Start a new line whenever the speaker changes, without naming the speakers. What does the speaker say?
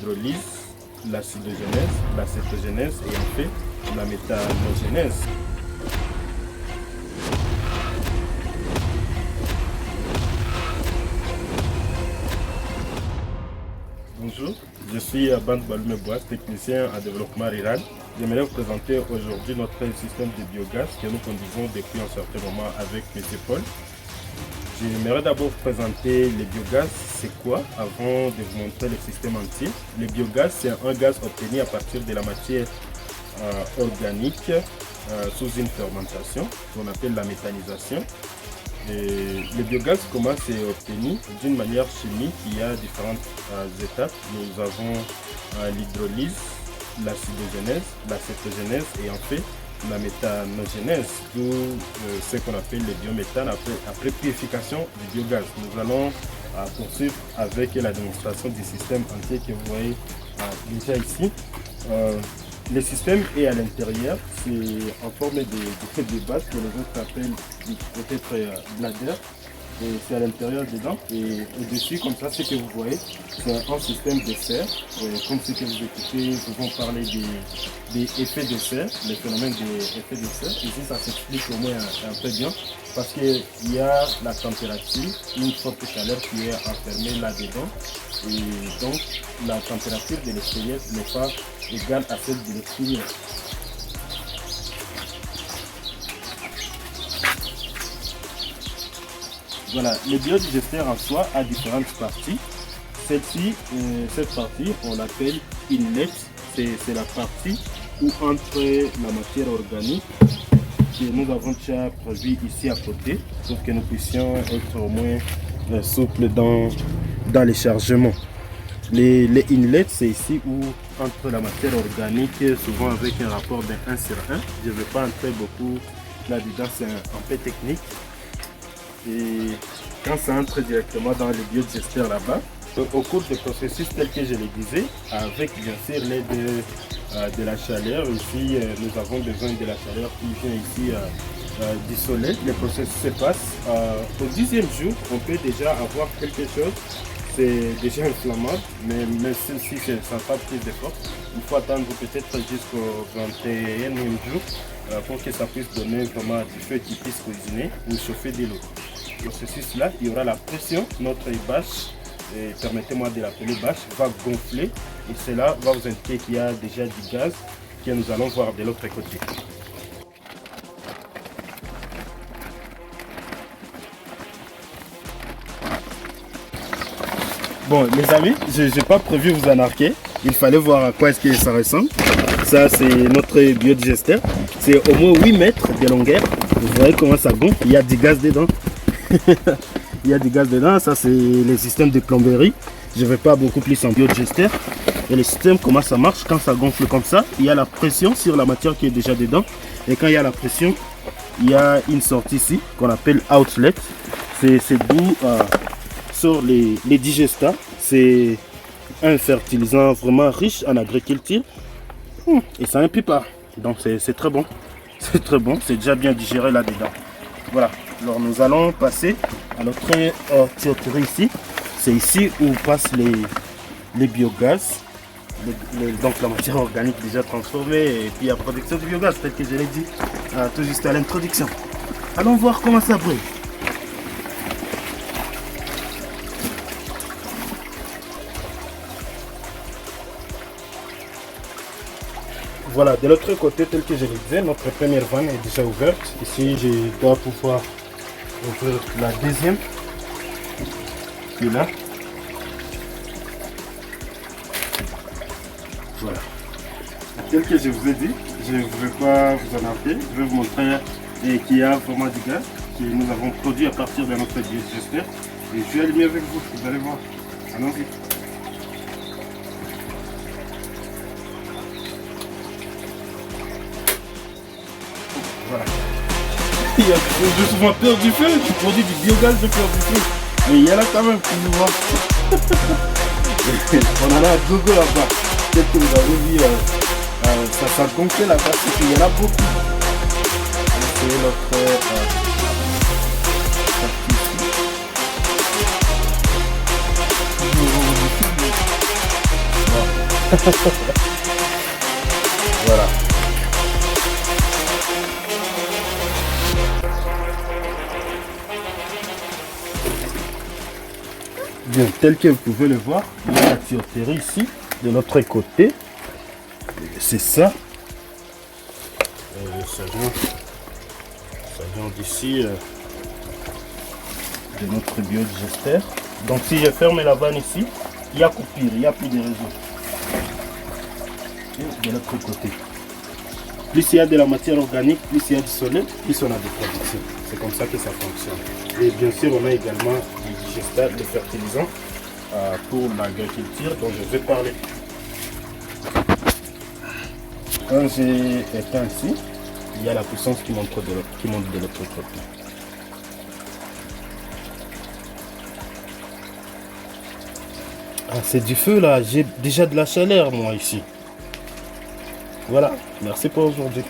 l'hydrolyse, l'acidogénèse, la cétogénèse et en fait la méthanogénèse. Bonjour, je suis Bant Balume-Boas, technicien en développement rural. J'aimerais vous présenter aujourd'hui notre système de biogaz que nous conduisons depuis un certain moment avec M. Paul. J'aimerais d'abord vous présenter les biogaz, c'est quoi, avant de vous montrer le système entier. Le biogaz, c'est un gaz obtenu à partir de la matière organique sous une fermentation qu'on appelle la méthanisation. Et le biogaz, comment c'est obtenu? D'une manière chimique, il y a différentes étapes. Nous avons l'hydrolyse, l'acidogénèse, la cétogénèse et en fait la méthanogénèse, d'où ce qu'on appelle le biométhane après purification du biogaz. Nous allons poursuivre avec la démonstration du système entier que vous voyez déjà ici. Le système est à l'intérieur, c'est en forme de base que les autres appellent peut-être bladder. Et c'est à l'intérieur dedans et au-dessus, comme ça, ce que vous voyez, c'est un système de serre. Comme ce que vous écoutez, nous allons parler des effets de serre, les phénomènes des effets de serre. Ici, ça s'explique au moins un peu bien parce qu'il y a la température, une forte chaleur qui est enfermée là-dedans. Et donc, la température de l'extérieur n'est pas égale à celle de l'extérieur. Voilà, le biodigester en soi a différentes parties. Cette partie, on l'appelle inlet. C'est la partie où entre la matière organique que nous avons déjà produit ici à côté, pour que nous puissions être au moins souples dans les chargements. Les inlets, c'est ici où entre la matière organique, souvent avec un rapport de 1 sur 1. Je ne vais pas entrer beaucoup là-dedans, c'est un peu technique. Et quand ça entre directement dans le biodigester là-bas, au cours du processus tel que je le disais, avec bien sûr l'aide de la chaleur, ici nous avons besoin de la chaleur qui vient ici du soleil. Le processus se passe. Au 10e jour, on peut déjà avoir quelque chose. C'est déjà inflammable, mais si ça n'a pas plus d'effort, il faut attendre peut-être jusqu'au 21e jour pour que ça puisse donner vraiment du feu qui puisse cuisiner ou chauffer de l'eau. Processus là, il y aura la pression, notre bâche, permettez-moi de l'appeler bâche, va gonfler et cela va vous indiquer qu'il y a déjà du gaz que nous allons voir de l'autre côté. Bon les amis, je n'ai pas prévu vous anarquer, il fallait voir à quoi est-ce que ça ressemble. Ça c'est notre biodigester, c'est au moins 8 mètres de longueur, vous voyez comment ça gonfle, il y a du gaz dedans. Il y a du gaz dedans, ça c'est le système de plomberie. Je ne vais pas beaucoup plus en biodigester. Et le système, comment ça marche? Quand ça gonfle comme ça, il y a la pression sur la matière qui est déjà dedans. Et quand il y a la pression, il y a une sortie ici qu'on appelle outlet. C'est d'où sort les digestats. C'est un fertilisant vraiment riche en agriculture. Et ça n'impie pas. Donc c'est très bon. C'est très bon, c'est déjà bien digéré là-dedans. Voilà. Alors nous allons passer à notre tuyauterie ici. C'est ici où passent les biogaz, donc la matière organique déjà transformée et puis la production du biogaz, tel que je l'ai dit tout juste à l'introduction. Allons voir comment ça brûle. Voilà, de l'autre côté, tel que je le disais, notre première vanne est déjà ouverte. Ici, je dois pouvoir ouvrir la deuxième qui est là. Voilà. Tel que je vous ai dit, je ne vais pas vous en appeler. Je vais vous montrer qu'il y a vraiment du gaz que nous avons produit à partir de notre biodigester. Et je vais allumer avec vous, vous allez voir. Allons-y. Voilà. J'ai souvent peur du feu, tu produis du biogaz de peur du feu. Mais il y en a quand même pour nous voir. On en a à gogo là-bas. Peut-être que vous avez vu, ça gonflait là-bas, c'est qu'il y en a beaucoup. C'est notre partie ici. Voilà. Bien, tel que vous pouvez le voir, il y a la tuyauterie ici, de l'autre côté. C'est ça. Ça vient d'ici de notre biodigester. Donc si je ferme la vanne ici, il y a coupure, il n'y a plus de réseau. Et de l'autre côté. Plus il y a de la matière organique, plus il y a du soleil, plus on a de production. C'est comme ça que ça fonctionne. Et bien sûr, on a également des digesteurs, des fertilisants pour l'agriculture dont je vais parler. Quand j'ai éteint ici, il y a la puissance qui monte de l'autre côté. Ah, c'est du feu là, j'ai déjà de la chaleur moi ici. Voilà, merci pour aujourd'hui.